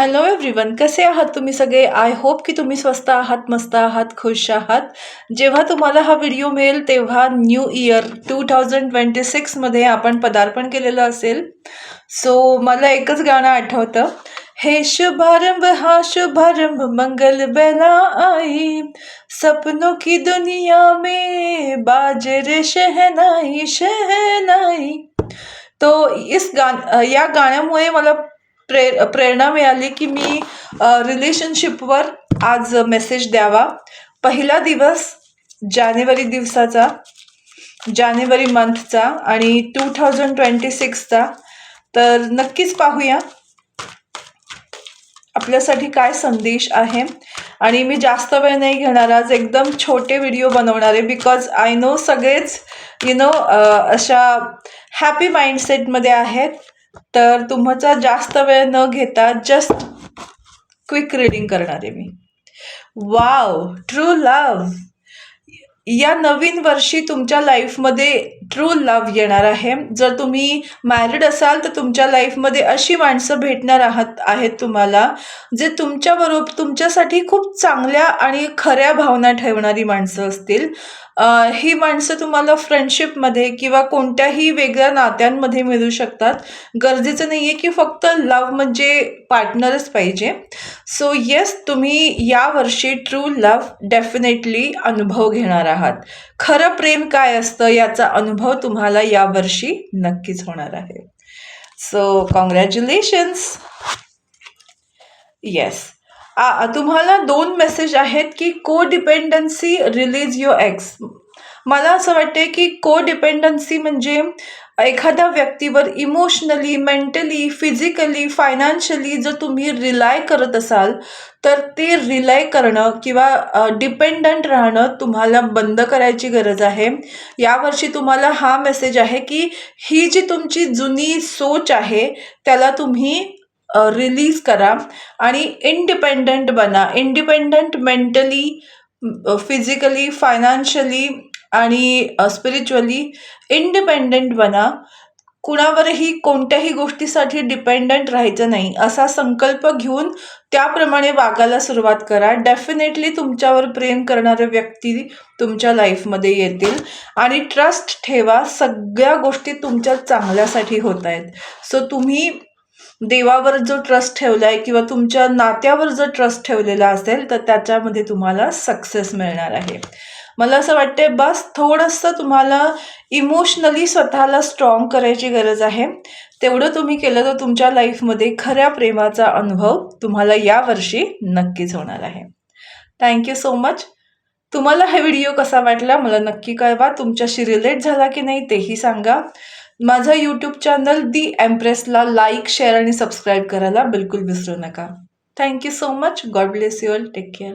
Hello everyone, कसे आहात तुम्ही सगळे? आय होप की तुम्ही स्वस्त आहात, मस्त आहात, खुश आहात. जेव्हा तुम्हाला हा व्हिडिओ मिळेल तेव्हा न्यू इयर 2026मध्ये आपण पदार्पण केलेलं असेल. सो मला एकच गाणं आठवतं, हे शुभारंभ हा शुभारंभ मंगल बेला आई, सपनों की दुनिया में बाजे रे शहनाई शहनाई. तो या गाण्यामुळे मला प्रेरणा मिळाली की मी रिलेशनशिपवर आज मेसेज द्यावा. पहिला दिवस जानेवारी मंथचा आणि 2026चा. तर नक्कीच पाहूया आपल्यासाठी काय संदेश आहे. आणि मी जास्त वेळ नाही घेणार, आज एकदम छोटे व्हिडिओ बनवणार आहे. बिकॉज आय नो सगळेच अशा हॅपी माइंडसेटमध्ये आहेत. तर तुमचा जास्त वेळ न घेता जस्ट क्विक रीडिंग करणार आहे मी. Wow, true love. या नवीन वर्षी तुमच्या लाईफमध्ये ट्रू लव्ह येणार आहे. जर तुम्ही मॅरिड असाल तर तुमच्या लाईफमध्ये अशी माणसं भेटणार आहेत तुम्हाला, जे तुमच्यासाठी खूप चांगल्या आणि खऱ्या भावना ठेवणारी माणसं असतील. ही माणसं तुम्हाला फ्रेंडशिपमध्ये किंवा कोणत्याही वेगळ्या नात्यांमध्ये मिळू शकतात. गरजेचं नाही आहे की फक्त लव्ह म्हणजे पार्टनरच पाहिजे. सो येस, तुम्ही यावर्षी ट्रू लव्ह डेफिनेटली अनुभव घेणार आहात. खरं प्रेम काय असतं याचा अनुभव तुम्हाला यावर्षी नक्कीच होणार आहे. So congratulations. येस, तुम्हाला 2 मेसेज आहेत की को डिपेंडन्सी रिलीज युअर एक्स. मला असं वाटते की को डिपेंडन्सी म्हणजे एखाद्या व्यक्तीवर इमोशनली, मेंटली, फिजिकली, फायनान्शियली जर तुम्ही रिलाय करत असाल तर ते रिलाय करणं किंवा डिपेंडंट राहणं तुम्हाला बंद करायची गरज आहे. यावर्षी तुम्हाला हा मेसेज आहे की ही जी तुमची जुनी सोच आहे त्याला तुम्ही रिलीज करा आणि इंडिपेंडंट बना. इंडिपेंडंट मेंटली, फिजिकली, फायनान्शियली आणि स्पिरिच्युअली इंडिपेंडंट बना. कुणावरही कोणत्याही गोष्टीसाठी डिपेंडंट राहायचं नाही असा संकल्प घेऊन त्याप्रमाणे वागायला सुरुवात करा. डेफिनेटली तुमच्यावर प्रेम करणारे व्यक्ती तुमच्या लाईफमध्ये येतील आणि ट्रस्ट ठेवा, सगळ्या गोष्टी तुमच्या चांगल्यासाठी होत आहेत. सो तुम्ही देवावर जो ट्रस्ट ठेवलाय किंवा तुमच्या नात्यावर जर ट्रस्ट ठेवलेला असेल तर त्याच्यामध्ये तुम्हाला सक्सेस मिळणार आहे. मला असं वाटते बस थोडंसं तुम्हाला इमोशनली स्वतःला स्ट्रॉंग करायची गरज आहे. तेवढं तुम्ही केलं तर तुमच्या लाईफमध्ये खऱ्या प्रेमाचा अनुभव तुम्हाला यावर्षी नक्कीच होणार आहे. Thank you so much. तुम्हाला हा व्हिडिओ कसा वाटला मला नक्की कळवा. तुमच्याशी रिलेट झाला की नाही तेही सांगा. माझा यूट्यूब चॅनल दी एम्प्रेसला लाईक, शेअर आणि सबस्क्राईब करायला बिलकुल विसरू नका. Thank you so much. God bless you all. Take care.